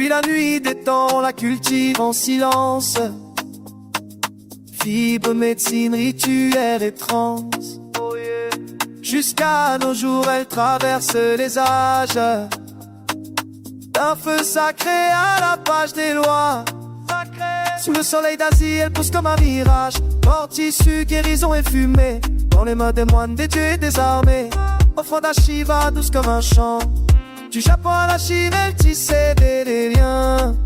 Puis la nuit des temps la cultive en silence. Fibre, médecine, rituel et transe. Jusqu'à nos jours elle traverse les âges. D'un feu sacré à la page des lois. Sous le soleil d'Asie elle pousse comme un mirage. Hors tissu, guérison et fumée. Dans les mains des moines, des dieux et des armées. Offrande à Shiva, douce comme un chant. Du Japon à la Chine, elle tissait des liens.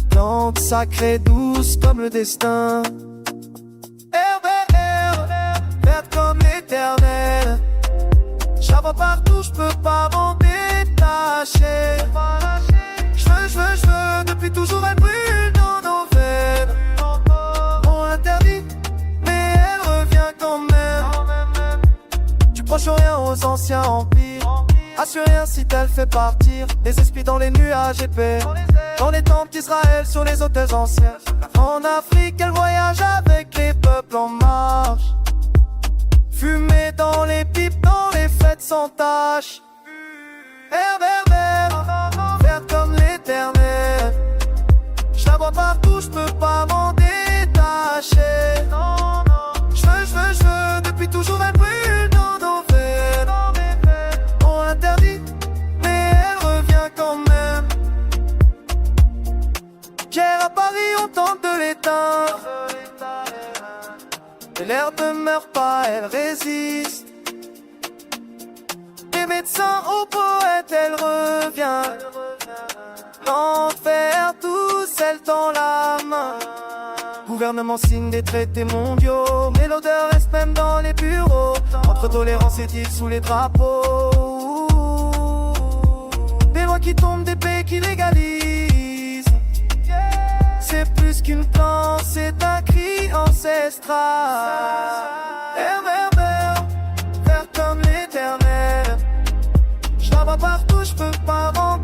Plante sacrée, douce comme le destin. Herbe, verte comme l'éternel. J'avance partout, j'peux pas m'en détacher. J'veux, depuis toujours elle brûle dans nos veines. On l'interdit, mais elle revient quand même. Du Proche-Orient aux anciens empires, assyrien si elle fait partir les esprits dans les nuages épais. Dans les temples d'Israël, sur les autels anciens. En Afrique, elle voyage avec les peuples en marche. Fumée dans les pipes, dans les fêtes sans tâche. Verte comme l'éternel. J'la vois partout, j'peux pas m'en détacher. J'veux, depuis toujours elle brûle dans nos veines. On l'interdit, mais elle revient quand même. Pierre à Paris, on tente de l'éteindre. Et l'air ne meurt pas, elle résiste. Les médecins aux poètes, elle revient. L'enfer, tous, elle tend la main. Gouvernement signe des traités mondiaux, mais l'odeur reste même dans les bureaux. Entre tolérance et deal sous les drapeaux. Des lois qui tombent, des pays qui légalisent. C'est plus qu'une plante, c'est un cri ancestral. Vert comme l'éternel. J'la vois partout, j'peux pas m'en